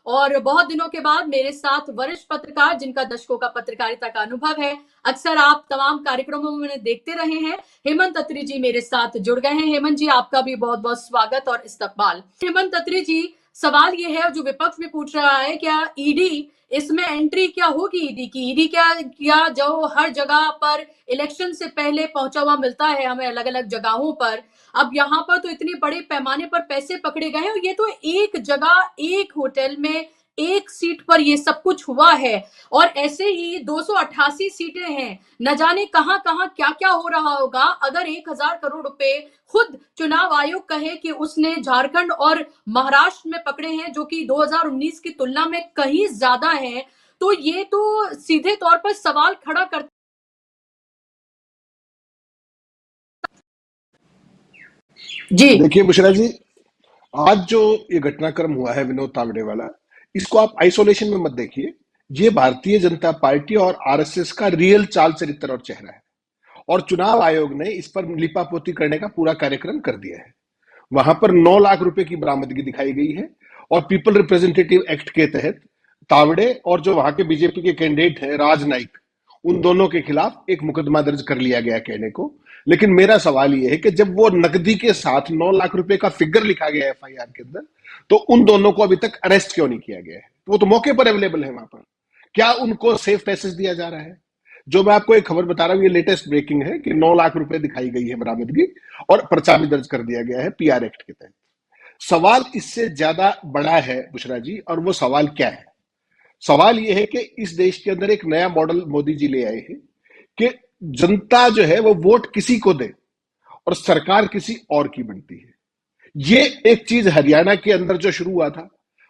और बहुत दिनों के बाद मेरे साथ वरिष्ठ पत्रकार जिनका दशकों का पत्रकारिता का अनुभव है, अक्सर आप तमाम कार्यक्रमों में देखते रहे हैं, हेमंत अत्री जी मेरे साथ जुड़ गए हैं। हेमंत जी, आपका भी बहुत बहुत स्वागत और इस्तकबाल। हेमंत अत्री जी, सवाल ये है जो विपक्ष भी पूछ रहा है, क्या ईडी इसमें एंट्री क्या होगी? ईडी की ईडी क्या जो हर जगह पर इलेक्शन से पहले पहुंचा हुआ मिलता है हमें अलग अलग जगहों पर, अब यहाँ पर तो इतने बड़े पैमाने पर पैसे पकड़े गए हैं। ये तो एक जगह, एक होटल में, एक सीट पर ये सब कुछ हुआ है और ऐसे ही 288 सीटें हैं। न जाने कहां कहां क्या क्या हो रहा होगा। अगर 1000 करोड़ रुपए खुद चुनाव आयोग कहे कि उसने झारखंड और महाराष्ट्र में पकड़े हैं, जो कि 2019 की तुलना में कहीं ज्यादा है, तो ये तो सीधे तौर पर सवाल खड़ा करता। जी देखिए बुशरा जी, आज जो ये घटनाक्रम हुआ है विनोद तावड़े वाला, इसको आप आइसोलेशन में मत देखिए। ये भारतीय जनता पार्टी और आरएसएस का रियल चाल चरित्र और चेहरा है, और चुनाव आयोग ने इस पर लिपापोती करने का पूरा कार्यक्रम कर दिया है। वहां पर 9 लाख रुपए की बरामदगी दिखाई गई है, और पीपल रिप्रेजेंटेटिव एक्ट के तहत तावड़े और जो वहां के बीजेपी के कैंडिडेट हैं राज नाईक, उन दोनों के खिलाफ एक मुकदमा दर्ज कर लिया गया कहने को। लेकिन मेरा सवाल यह है कि जब वो नकदी के साथ 9 लाख रुपए का फिगर लिखा गया है एफआईआर के अंदर, तो उन दोनों को अभी तक अरेस्ट क्यों नहीं किया गया है? वो तो मौके पर अवेलेबल है वहां पर। क्या उनको सेफ पैसेज दिया जा रहा है? जो मैं आपको एक खबर बता रहा हूं, ये लेटेस्ट ब्रेकिंग है कि 9 लाख रुपए दिखाई गई है बरामदगी, और पर्चा भी दर्ज कर दिया गया है पीआर एक्ट के तहत। सवाल इससे ज्यादा बड़ा है बुशरा जी, और वो सवाल क्या है? सवाल यह है कि इस देश के अंदर एक नया मॉडल मोदी जी ले आए हैं कि जनता जो है वो वोट किसी को दे और सरकार किसी और की बनती है। ये एक चीज हरियाणा के अंदर जो शुरू हुआ था,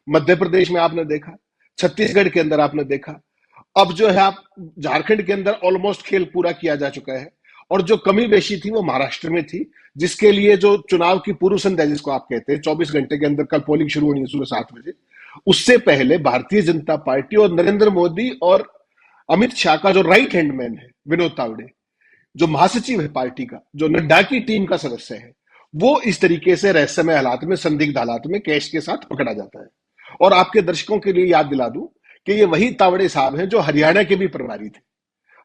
मध्य प्रदेश में आपने देखा, छत्तीसगढ़ के अंदर आपने देखा, अब जो है आप झारखंड के अंदर ऑलमोस्ट खेल पूरा किया जा चुका है, और जो कमी बेशी थी वो महाराष्ट्र में थी, जिसके लिए जो चुनाव की पूर्व संध्या जिसको आप कहते हैं, 24 घंटे के अंदर कल पोलिंग शुरू होनी है सुबह 7 बजे, उससे पहले भारतीय जनता पार्टी और नरेंद्र मोदी और अमित शाह का जो राइट हैंड मैन है विनोद तावड़े, जो महासचिव है पार्टी का, जो नड्डा की टीम का सदस्य है, वो इस तरीके से रहस्यमय हालात में, संदिग्ध हालात में कैश के साथ पकड़ा जाता है। और आपके दर्शकों के लिए याद दिला दूं कि ये वही तावड़े साहब हैं जो हरियाणा के भी प्रभारी थे।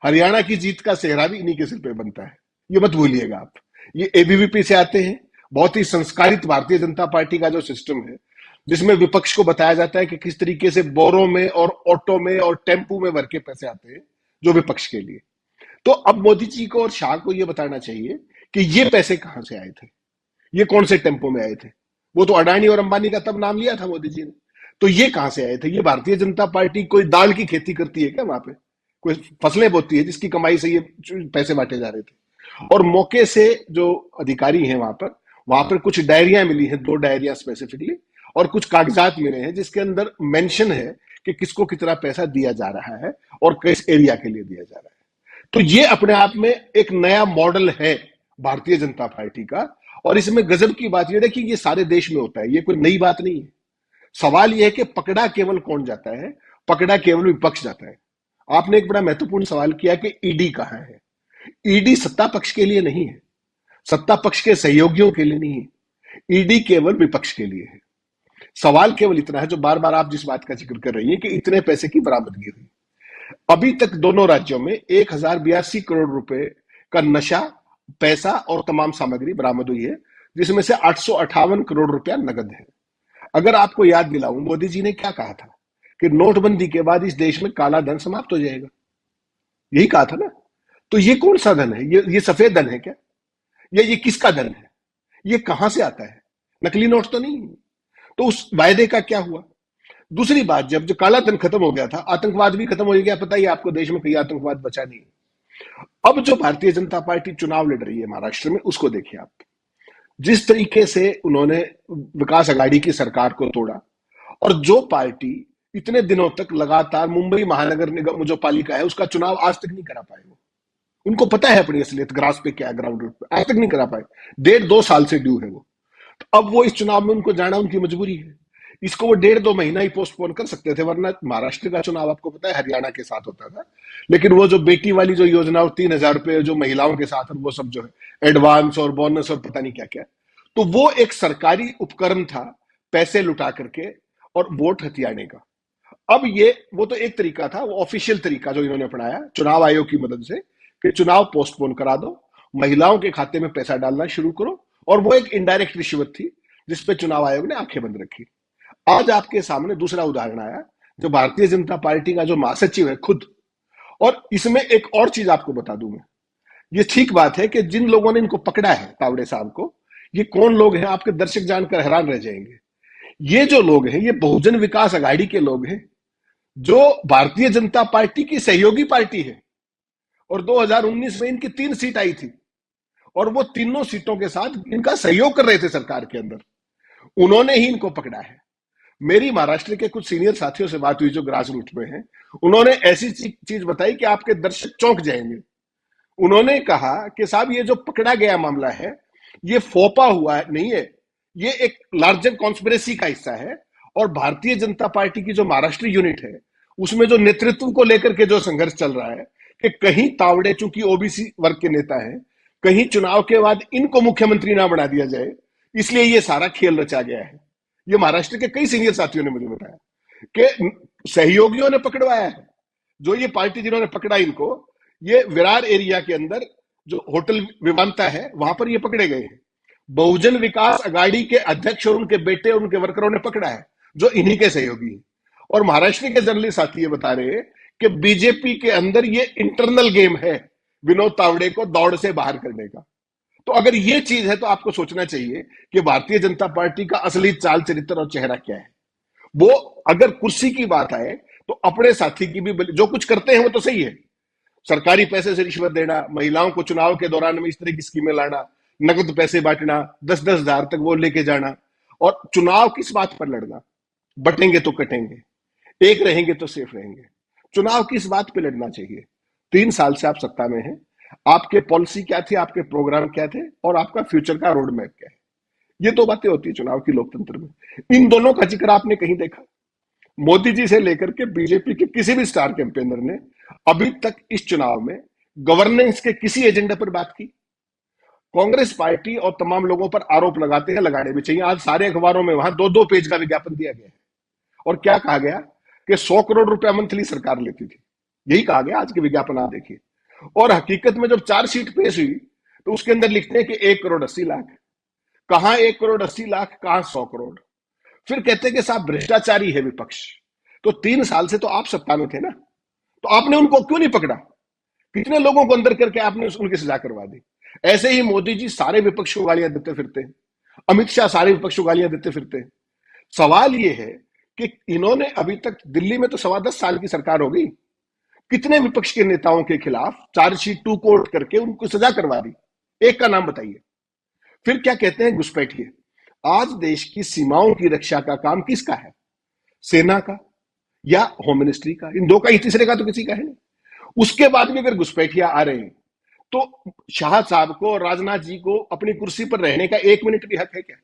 हरियाणा की जीत का सेहरा भी इन्हीं के सिर पे बनता है, ये मत भूलिएगा आप। ये एबीवीपी से आते हैं, बहुत ही संस्कारित भारतीय जनता पार्टी का जो सिस्टम है, जिसमें विपक्ष को बताया जाता है कि किस तरीके से बोरों में और ऑटो में और टेम्पू में भर के पैसे आते हैं, जो विपक्ष के लिए। तो अब मोदी जी को और शाह को यह बताना चाहिए कि ये पैसे कहां से आए थे, ये कौन से टेम्पो में आए थे। वो तो अडानी और अंबानी का तब नाम लिया था मोदी जी ने, तो ये कहां से आए थे? ये भारतीय जनता पार्टी कोई दाल की खेती करती है क्या? वहां पे कोई फसलें बोती है जिसकी कमाई से ये पैसे बांटे जा रहे थे? और मौके से जो अधिकारी हैं वहां पर कुछ डायरियां मिली हैं, 2 डायरियां स्पेसिफिकली, और कुछ कागजात मिले हैं जिसके अंदर मेंशन है कि किसको कितना पैसा दिया जा रहा है और किस एरिया के लिए दिया जा रहा है। तो ये अपने आप में एक नया मॉडल है भारतीय जनता पार्टी का। और इसमें गजब की बात यह देखिए, ये सारे देश में होता है, ये कोई नई बात नहीं है। सवाल यह है कि पकड़ा केवल कौन जाता है? पकड़ा केवल विपक्ष जाता है। आपने एक बड़ा महत्वपूर्ण सवाल किया कि ईडी कहां है। ईडी सत्ता पक्ष के लिए नहीं है, सत्ता पक्ष के सहयोगियों के लिए नहीं है, ईडी केवल विपक्ष के लिए है। सवाल केवल इतना है, जो बार बार आप जिस बात का जिक्र कर रही है कि इतने पैसे की बरामदगी हुई। अभी तक दोनों राज्यों में 1082 करोड़ रुपए का नशा, पैसा और तमाम सामग्री बरामद हुई है, जिसमें से 858 करोड़ रुपया नगद है। अगर आपको याद दिलाऊं, मोदी जी ने क्या कहा था कि नोटबंदी के बाद इस देश में काला धन समाप्त हो जाएगा, यही कहा था ना। तो ये कौन सा धन है? ये सफेद धन है क्या? ये किसका धन है? ये कहां से आता है? नकली नोट तो नहीं। तो उस वायदे का क्या हुआ? दूसरी बात, जब जो काला धन खत्म हो गया था, आतंकवाद भी खत्म हो गया। पता ही आपको देश में कहीं आतंकवाद बचा नहीं। अब जो भारतीय जनता पार्टी चुनाव लड़ रही है महाराष्ट्र में, उसको देखिए आप। जिस तरीके से उन्होंने विकास अघाड़ी की सरकार को तोड़ा, और जो पार्टी इतने दिनों तक लगातार मुंबई महानगर निगम जो पालिका है उसका चुनाव आज तक नहीं करा पाए। वो, उनको पता है अपनी असलियत ग्रास पे क्या है, ग्राउंड रूट पे, आज तक नहीं करा पाए। 1.5-2 साल से ड्यू है वो। तो अब वो इस चुनाव में उनको जाना उनकी मजबूरी है। इसको वो 1.5-2 महीना ही पोस्टपोन कर सकते थे, वरना महाराष्ट्र का चुनाव आपको पता है हरियाणा के साथ होता था। लेकिन वो जो बेटी वाली जो योजना, 3,000 रुपए जो महिलाओं के साथ, वो सब जो है एडवांस और बोनस और पता नहीं क्या क्या, तो वो एक सरकारी उपकरण था पैसे लुटा करके और वोट हथियाने का। अब ये वो तो एक तरीका था, वो ऑफिशियल तरीका जो इन्होंने अपनाया चुनाव आयोग की मदद से, कि चुनाव पोस्टपोन करा दो, महिलाओं के खाते में पैसा डालना शुरू करो, और वो एक इनडायरेक्ट रिश्वत थी जिसपे चुनाव आयोग ने आंखें बंद रखी। आज आपके सामने दूसरा उदाहरण आया, जो भारतीय जनता पार्टी का जो महासचिव है खुद, और इसमें एक और चीज आपको बता दूं मैं, ये ठीक बात है कि जिन लोगों ने इनको पकड़ा है तावड़े साहब को, ये कौन लोग हैं आपके दर्शक जानकर हैरान रह जाएंगे। ये जो लोग हैं ये बहुजन विकास अघाड़ी के लोग हैं, जो भारतीय जनता पार्टी की सहयोगी पार्टी है, और 2019 में इनकी 3 सीट आई थी, और वो तीनों सीटों के साथ इनका सहयोग कर रहे थे सरकार के अंदर। उन्होंने ही इनको पकड़ा है। मेरी महाराष्ट्र के कुछ सीनियर साथियों से बात हुई जो ग्रास रूट में हैं, उन्होंने ऐसी चीज बताई कि आपके दर्शक चौंक जाएंगे। उन्होंने कहा कि साहब ये जो पकड़ा गया मामला है, ये फोपा हुआ नहीं है, ये एक लार्जर कॉन्स्पिरेसी का हिस्सा है, और भारतीय जनता पार्टी की जो महाराष्ट्र यूनिट है उसमें जो नेतृत्व को लेकर के जो संघर्ष चल रहा है कि कहीं तावड़े चूंकि ओबीसी वर्ग के नेता हैं, कहीं चुनाव के बाद इनको मुख्यमंत्री ना बना दिया जाए, इसलिए ये सारा खेल रचा गया है। ये महाराष्ट्र के कई सीनियर साथियों ने मुझे बताया कि सहयोगियों ने पकड़वाया है। जो ये पार्टी जिन्होंने पकड़ा इनको, ये विरार एरिया के अंदर जो होटल विमानता है वहां पर ये पकड़े गए हैं। बहुजन विकास अघाड़ी के अध्यक्ष और उनके बेटे और उनके वर्करों ने पकड़ा है, जो इन्हीं के सहयोगी हैं। और महाराष्ट्र के जर्नलिस्ट साथी ये बता रहे हैं कि बीजेपी के अंदर ये इंटरनल गेम है विनोद तावड़े को दौड़ से बाहर करने का। तो अगर ये चीज है तो आपको सोचना चाहिए कि भारतीय जनता पार्टी का असली चाल चरित्र और चेहरा क्या है। वो अगर कुर्सी की बात आए तो अपने साथी की भी जो कुछ करते हैं वो तो सही है, सरकारी पैसे से रिश्वत देना, महिलाओं को चुनाव के दौरान में इस तरह की स्कीमें लाना, नकद पैसे बांटना, 10-10 हजार तक वो लेके जाना, और चुनाव किस बात पर लड़ना, बटेंगे तो कटेंगे, एक रहेंगे तो सेफ रहेंगे। चुनाव किस बात पे लड़ना चाहिए? 3 साल से आप सत्ता में हैं, आपके पॉलिसी क्या थी, आपके प्रोग्राम क्या थे, और आपका फ्यूचर का रोड मैप क्या है? ये 2 बातें होती है चुनाव की लोकतंत्र में। इन दोनों का जिक्र आपने कहीं देखा? मोदी जी से लेकर के बीजेपी के किसी भी स्टार कैंपेनर ने अभी तक इस चुनाव में गवर्नेंस के किसी एजेंडा पर बात की? कांग्रेस पार्टी और तमाम लोगों पर आरोप लगाते हैं, लगाने भी चाहिए। आज सारे अखबारों में वहां 2-2 पेज का विज्ञापन दिया गया है, और क्या कहा गया कि 100 करोड़ रुपया मंथली सरकार लेती थी, यही कहा गया। आज के विज्ञापन आप देखिए, और हकीकत में जब चार्जशीट पेश हुई तो उसके अंदर लिखते हैं कि 1 करोड़ 80 लाख। कहां 1 करोड़ 80 लाख, कहां 100 करोड़। फिर कहते हैं कि साहब भ्रष्टाचारी है विपक्ष। तो 3 साल से तो आप सत्ता में थे ना, तो आपने उनको क्यों नहीं पकड़ा? कितने लोगों को अंदर करके आपने उनकी सजा करवा दी? ऐसे ही मोदी जी सारे विपक्ष को गालियां देते फिरते हैं, अमित शाह सारे विपक्ष को गालियां देते फिरते हैं। सवाल यह है कि इन्होंने अभी तक दिल्ली में तो 10.25 साल की सरकार हो गई, कितने विपक्ष के नेताओं के खिलाफ चार्जशीट 2 कोर्ट करके उनको सजा करवा दी? एक का नाम बताइए। फिर क्या कहते हैं, घुसपैठिए। आज देश की सीमाओं की रक्षा का काम किसका है? सेना का या होम मिनिस्ट्री का? इन 2 का ही, तीसरे का तो किसी का है नहीं। उसके बाद भी अगर घुसपैठिया आ रहे हैं तो शाह साहब को और राजनाथ जी को अपनी कुर्सी पर रहने का 1 मिनट भी हक है क्या?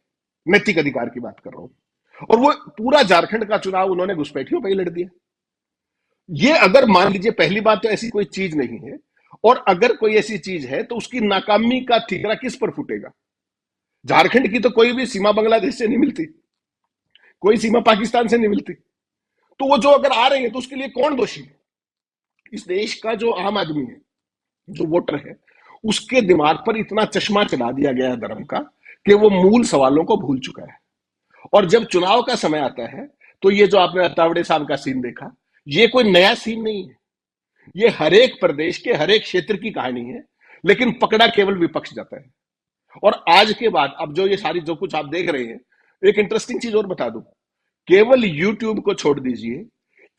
नैतिक अधिकार की बात कर रहा हूं। और वो पूरा झारखंड का चुनाव उन्होंने घुसपैठियों पर ही लड़ दिया। ये अगर मान लीजिए, पहली बात तो ऐसी कोई चीज नहीं है, और अगर कोई ऐसी चीज है तो उसकी नाकामी का ठिकरा किस पर फूटेगा? झारखंड की तो कोई भी सीमा बांग्लादेश से नहीं मिलती, कोई सीमा पाकिस्तान से नहीं मिलती। तो वो जो अगर आ रहे हैं तो उसके लिए कौन दोषी है? इस देश का जो आम आदमी है, जो वोटर है, उसके दिमाग पर इतना चश्मा चला दिया गया है धर्म का कि वो मूल सवालों को भूल चुका है। और जब चुनाव का समय आता है तो ये जो आपने तावड़े साहब का सीन देखा, ये कोई नया सीन नहीं है, ये हर एक प्रदेश के हर एक क्षेत्र की कहानी है, लेकिन पकड़ा केवल विपक्ष जाता है। और आज के बाद अब जो ये सारी जो कुछ आप देख रहे हैं, एक इंटरेस्टिंग चीज और बता दूं, केवल यूट्यूब को छोड़ दीजिए,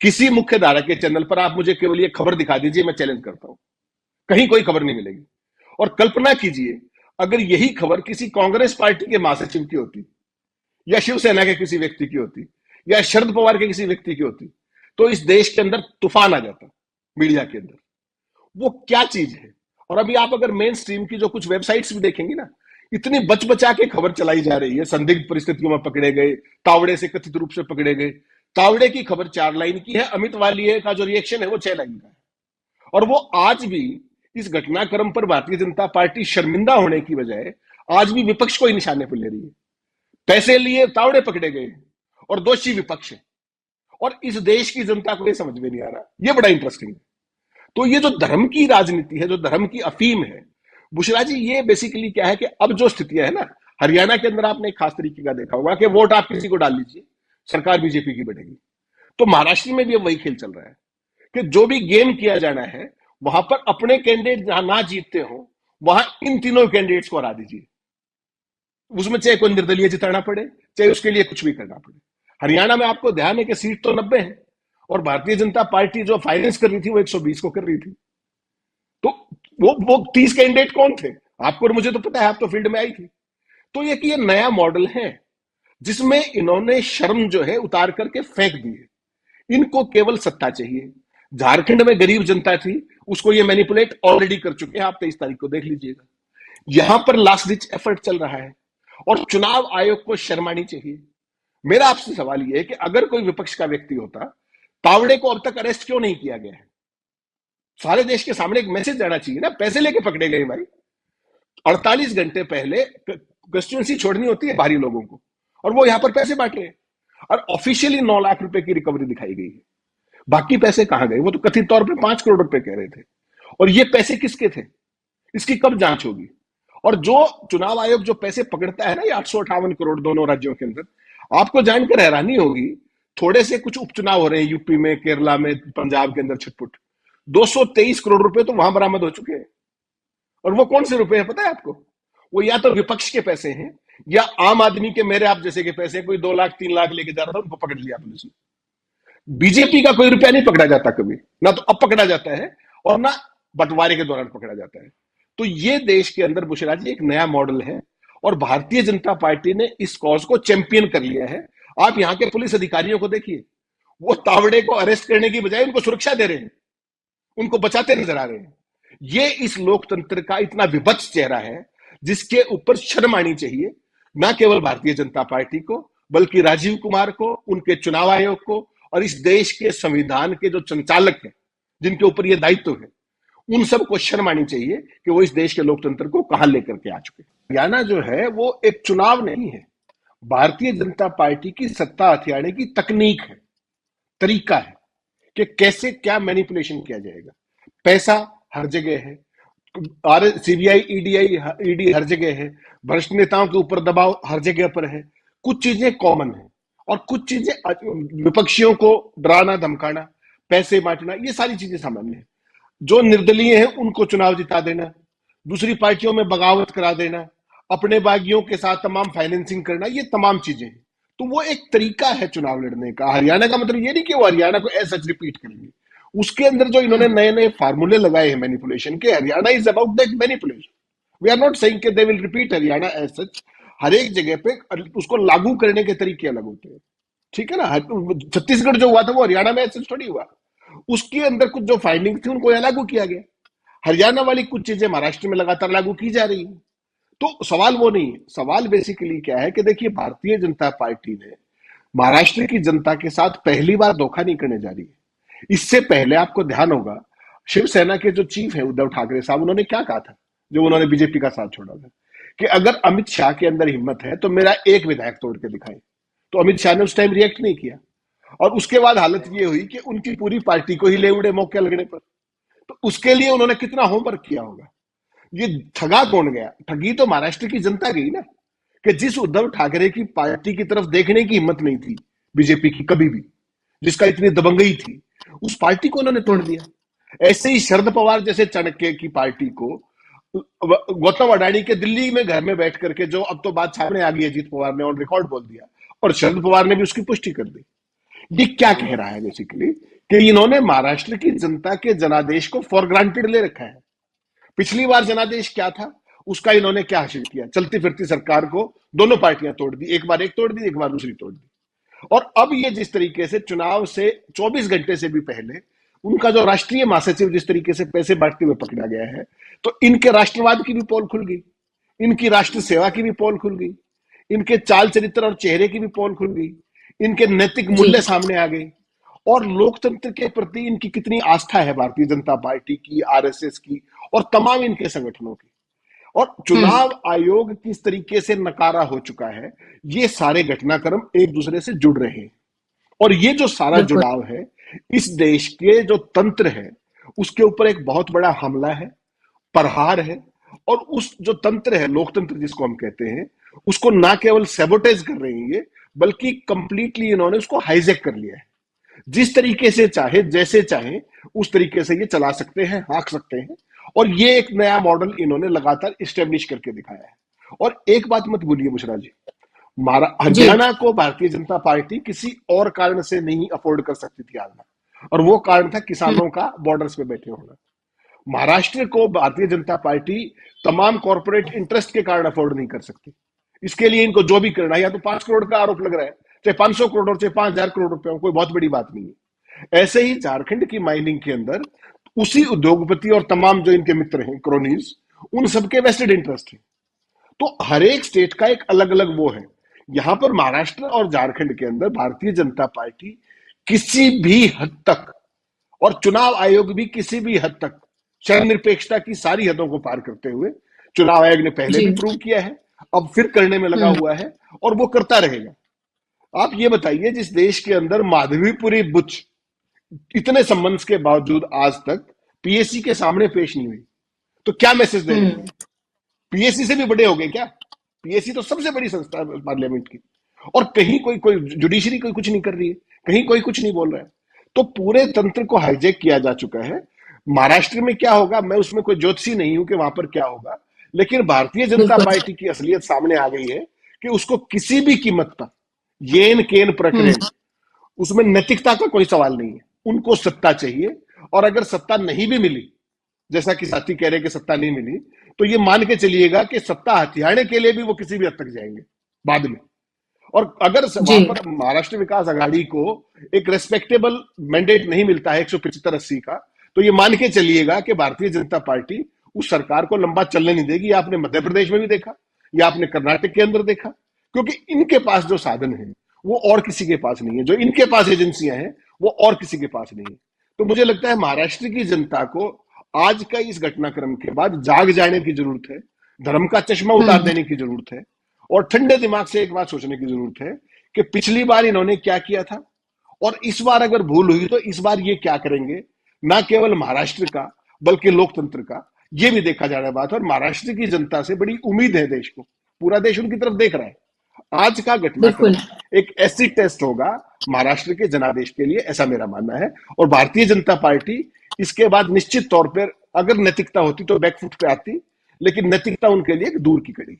किसी मुख्य धारा के चैनल पर आप मुझे केवल ये खबर दिखा दीजिए, मैं चैलेंज करता हूं, कहीं कोई खबर नहीं मिलेगी। और कल्पना कीजिए अगर यही खबर किसी कांग्रेस पार्टी के महासचिव की होती, या शिवसेना के किसी व्यक्ति की होती, या शरद पवार के किसी व्यक्ति की होती, तो इस देश के अंदर तूफान आ जाता मीडिया के अंदर। वो क्या चीज है? और अभी आप अगर मेन स्ट्रीम की जो कुछ वेबसाइट्स भी देखेंगे ना, इतनी बच बचा के खबर चलाई जा रही है, संदिग्ध परिस्थितियों में पकड़े गए, तावड़े से कथित रूप से पकड़े गए। तावड़े की खबर 4 लाइन की है, अमित वालिया का जो रिएक्शन है वो 6 लाइन का है। और वो आज भी इस घटनाक्रम पर भारतीय जनता पार्टी शर्मिंदा होने की बजाय आज भी विपक्ष को ही निशाने पर ले रही है। पैसे लिए तावड़े पकड़े गए, और दोषी विपक्ष है, और इस देश की जनता को ये समझ में नहीं आ रहा। ये बड़ा इंटरेस्टिंग है। तो ये जो धर्म की राजनीति है, जो धर्म की अफीम है, बुशरा जी, ये बेसिकली क्या है कि अब जो स्थितियां है ना, हरियाणा के अंदर आपने एक खास तरीके का देखा होगा कि वोट आप किसी को डाल लीजिए, सरकार बीजेपी की बनेगी। तो महाराष्ट्र में भी अब वही खेल चल रहा है कि जो भी गेम किया जाना है, वहां पर अपने कैंडिडेट जहां ना जीतते हो, वहां इन तीनों कैंडिडेट्स को हरा दीजिए। उसमें चाहे कोई निर्दलीय जिताना पड़े, चाहे उसके लिए कुछ भी करना पड़े। हरियाणा में आपको ध्यान है कि सीट तो 90 है, और भारतीय जनता पार्टी जो फाइनेंस कर रही थी वो 120 को कर रही थी। तो वो 30 कैंडिडेट कौन थे? आपको और मुझे तो पता है, आप तो फील्ड में आई थी। तो ये नया मॉडल है जिसमें इन्होंने शर्म जो है उतार करके फेंक दी है। इनको केवल सत्ता चाहिए। झारखंड में गरीब जनता थी, उसको ये मैनिपुलेट ऑलरेडी कर चुके हैं। आप 23 तारीख को देख लीजिएगा। यहां पर लास्ट डिच एफर्ट चल रहा है, और चुनाव आयोग को शर्म आनी चाहिए। मेरा आपसे सवाल यह है कि अगर कोई विपक्ष का व्यक्ति होता, तावड़े को अब तक अरेस्ट क्यों नहीं किया गया है? सारे देश के सामने एक मैसेज जाना चाहिए ना। पैसे लेके पकड़े गए भाई। 48 घंटे पहले कंस्टिट्यूंसी छोड़नी होती है बाहरी लोगों को, और वो यहां पर पैसे बांट रहे हैं, और ऑफिशियली 9 लाख रुपए की रिकवरी दिखाई गई है। बाकी पैसे कहां गए? वो तो कथित तौर पे 5 करोड़ रुपए कह रहे थे। और ये पैसे किसके थे? इसकी कब जांच होगी? और जो चुनाव आयोग जो पैसे पकड़ता है ना, ये 858 करोड़ दोनों राज्यों के अंदर, आपको जानकर हैरानी होगी, थोड़े से कुछ उपचुनाव हो रहे हैं यूपी में, केरला में, पंजाब के अंदर छुटपुट, 223 करोड़ रुपए तो वहां बरामद हो चुके हैं। और वो कौन से रुपए हैं पता है आपको? वो या तो विपक्ष के पैसे हैं, या आम आदमी के, मेरे आप जैसे के पैसे। कोई 2 लाख 3 लाख लेके जा रहा था, उनको पकड़ लिया पुलिस ने। बीजेपी का कोई रुपया नहीं पकड़ा जाता कभी, ना तो अब पकड़ा जाता है, और ना बंटवारे के दौरान पकड़ा जाता है। तो ये देश के अंदर बुशरा जी एक नया मॉडल है, और भारतीय जनता पार्टी ने इस कॉज को चैंपियन कर लिया है। आप यहां के पुलिस अधिकारियों को देखिए, वो तावड़े को अरेस्ट करने की बजाय उनको सुरक्षा दे रहे हैं, उनको बचाते नजर आ रहे हैं। ये इस लोकतंत्र का इतना विभत्स चेहरा है जिसके ऊपर शर्म आनी चाहिए, ना केवल भारतीय जनता पार्टी को, बल्कि राजीव कुमार को, उनके चुनाव आयोग को, और इस देश के संविधान के जो संचालक हैं, जिनके ऊपर यह दायित्व है, उन सबको शर्म आनी चाहिए कि वो इस देश के लोकतंत्र को कहां लेकर के आ चुके। हरियाणा जो है वो एक चुनाव नहीं है, भारतीय जनता पार्टी की सत्ता हथियाने की तकनीक है, तरीका है कि कैसे क्या मैनिपुलेशन किया जाएगा। पैसा हर जगह है, सीबीआई ईडी हर जगह है, भ्रष्ट नेताओं के ऊपर दबाव हर जगह पर है। कुछ चीजें कॉमन है, और कुछ चीजें विपक्षियों को डराना धमकाना, पैसे बांटना, ये सारी चीजें सामान्य है। जो निर्दलीय हैं उनको चुनाव जिता देना, दूसरी पार्टियों में बगावत करा देना, अपने बागियों के साथ तमाम फाइनेंसिंग करना, ये तमाम चीजें हैं। तो वो एक तरीका है चुनाव लड़ने का। हरियाणा का मतलब ये नहीं कि वो हरियाणा को ऐसा रिपीट करेंगे। उसके अंदर जो इन्होंने नए नए फार्मूले लगाए हैं मैनिपुलेशन के, Haryana is about that manipulation. We are not saying कि they will repeat Haryana as such. हर एक जगह पे उसको लागू करने के तरीके अलग होते हैं, ठीक है ना। छत्तीसगढ़ जो हुआ था वो हरियाणा में ऐसे थोड़ी हुआ। उसके अंदर कुछ जो फाइंडिंग थी उनको यहाँ लागू किया गया। हरियाणा वाली कुछ चीजें महाराष्ट्र में लगातार लागू की जा रही है। तो सवाल वो नहीं है। सवाल बेसिकली क्या है कि देखिए, भारतीय जनता पार्टी ने महाराष्ट्र की जनता के साथ पहली बार धोखा नहीं करने जा रही है। इससे पहले आपको ध्यान होगा, शिवसेना के जो चीफ है उद्धव ठाकरे साहब, उन्होंने क्या कहा था जब उन्होंने बीजेपी का साथ छोड़ा था, कि अगर अमित शाह के अंदर हिम्मत है तो मेरा एक विधायक तोड़ के दिखाए। तो अमित शाह ने उस टाइम रिएक्ट नहीं किया, और उसके बाद हालत ये हुई कि उनकी पूरी पार्टी को ही ले उड़े मौके लगने पर। तो उसके लिए उन्होंने कितना होमवर्क किया होगा। ये ठगा कौन गया? ठगी तो महाराष्ट्र की जनता गई ना, कि जिस उद्धव ठाकरे की पार्टी की तरफ देखने की हिम्मत नहीं थी बीजेपी की कभी भी, जिसका इतनी दबंगई थी, उस पार्टी को उन्होंने तोड़ दिया। ऐसे ही शरद पवार जैसे चाणक्य की पार्टी को गौतम अडानी के दिल्ली में घर में बैठ करके, जो अब तो बात सामने आ गई, अजीत पवार ने ऑन रिकॉर्ड बोल दिया, और शरद पवार ने भी उसकी पुष्टि कर दी। ये क्या कह रहा है बेसिकली, कि इन्होंने महाराष्ट्र की जनता के जनादेश को फॉर ग्रांटेड ले रखा है। पिछली बार जनादेश क्या था, उसका इन्होंने क्या हासिल किया? चलती फिरती सरकार को दोनों पार्टियां तोड़ दी, एक बार एक तोड़ दी, एक बार दूसरी तोड़ दी। और अब ये जिस तरीके से चुनाव से 24 घंटे से भी पहले उनका जो राष्ट्रीय महासचिव जिस तरीके से पैसे बांटते हुए पकड़ा गया है, तो इनके राष्ट्रवाद की भी पोल खुल गई, इनकी राष्ट्र सेवा की भी पोल खुल गई, इनके चाल चरित्र और चेहरे की भी पोल खुल गई, इनके नैतिक मूल्य सामने आ गए, और लोकतंत्र के प्रति इनकी कितनी आस्था है भारतीय जनता पार्टी की, आरएसएस की, और तमाम इनके संगठनों की। और चुनाव आयोग किस तरीके से नकारा हो चुका है, ये सारे घटनाक्रम एक दूसरे से जुड़ रहे हैं। और ये जो सारा बिल्कुल। जुड़ाव है, इस देश के जो तंत्र है उसके ऊपर एक बहुत बड़ा हमला है, प्रहार है। और उस जो तंत्र है, लोकतंत्र जिसको हम कहते हैं, उसको ना केवल सैबोटेज कर रहे हैं ये, बल्कि कंप्लीटली इन्होंने उसको हाईजैक कर लिया है। जिस तरीके से चाहे, जैसे चाहे, उस तरीके से ये चला सकते हैं, हाँक सकते हैं। और ये एक नया मॉडल इन्होंने लगातार इस्टेब्लिश करके दिखाया है। और एक बात मत भूलिए बुशरा जी, जी। हरियाणा को भारतीय जनता पार्टी किसी और कारण से नहीं अफोर्ड कर सकती थी हारना, और वो कारण था हम्म। किसानों का बॉर्डर्स पे बैठे होना। महाराष्ट्र को भारतीय जनता पार्टी तमाम कॉर्पोरेट इंटरेस्ट के कारण अफोर्ड नहीं कर सकती। इसके लिए इनको जो भी करना है, या तो 5 करोड़ का आरोप लग रहा है, चाहे 500 करोड़, चाहे 5,000 करोड़ रुपए हो, कोई बहुत बड़ी बात नहीं है। ऐसे ही झारखंड की माइनिंग के अंदर उसी उद्योगपति और तमाम जो इनके मित्र हैं, क्रोनीज, उन सबके वेस्टेड इंटरेस्ट है। तो हर एक स्टेट का एक अलग अलग वो है। यहां पर महाराष्ट्र और झारखंड के अंदर भारतीय जनता पार्टी किसी भी हद तक, और चुनाव आयोग भी किसी भी हद तक, स्वयं निरपेक्षता की सारी हदों को पार करते हुए, चुनाव आयोग ने पहले जी। भी प्रूव किया है, अब फिर करने में लगा हुआ है, और वो करता रहेगा। आप ये बताइए, जिस देश के अंदर माधवीपुरी बुच इतने संबंध के बावजूद आज तक पीएससी के सामने पेश नहीं हुई, तो क्या मैसेज दे रहे हैं? पीएससी से भी बड़े हो गए क्या? पीएससी तो सबसे बड़ी संस्था है पार्लियामेंट की, और कहीं कोई कोई जुडिशरी कोई कुछ नहीं कर रही है, कहीं कोई कुछ नहीं बोल रहा है। तो पूरे तंत्र को हाईजैक किया जा चुका है। महाराष्ट्र में क्या होगा, मैं उसमें कोई ज्योतिषी नहीं हूं कि वहां पर क्या होगा, लेकिन भारतीय जनता बिल्कुल। पार्टी की असलियत सामने आ गई है कि उसको किसी भी कीमत पर, येन केन हम्म। प्रकरण, उसमें नैतिकता का कोई सवाल नहीं है। उनको सत्ता चाहिए, और अगर सत्ता नहीं भी मिली, जैसा कि साथी कह रहे हैं कि सत्ता नहीं मिली, तो ये मान के चलिएगा कि सत्ता हथियाने के लिए भी वो किसी भी हद तक जाएंगे बाद में। और अगर जी। वहां पर महाराष्ट्र विकास आघाड़ी को एक रेस्पेक्टेबल मैंडेट नहीं मिलता है 175-80 का, तो ये मान के चलिएगा कि भारतीय जनता पार्टी उस सरकार को लंबा चलने नहीं देगी। आपने मध्य प्रदेश में भी देखा, या आपने कर्नाटक के अंदर देखा, क्योंकि इनके पास जो साधन है वो और किसी के पास नहीं है, जो इनके पास एजेंसियां हैं वो और किसी के पास नहीं है। तो मुझे लगता है महाराष्ट्र की जनता को आज का इस घटनाक्रम के बाद जाग जाने की जरूरत है, धर्म का चश्मा उतार हम्म। देने की जरूरत है, और ठंडे दिमाग से एक बात सोचने की जरूरत है कि पिछली बार इन्होंने क्या किया था, और इस बार अगर भूल हुई तो इस बार ये क्या करेंगे। ना केवल महाराष्ट्र का, बल्कि लोकतंत्र का ये भी देखा जाने बात है। और महाराष्ट्र की जनता से बड़ी उम्मीद है देश को, पूरा देश उनकी तरफ देख रहा है। आज का बिल्कुल। घटनाक्रम एक एसिड टेस्ट होगा महाराष्ट्र के जनादेश के लिए, ऐसा मेरा मानना है। और भारतीय जनता पार्टी इसके बाद निश्चित तौर पर, अगर नैतिकता होती तो बैकफुट पे आती, लेकिन नैतिकता उनके लिए एक दूर की कड़ी है।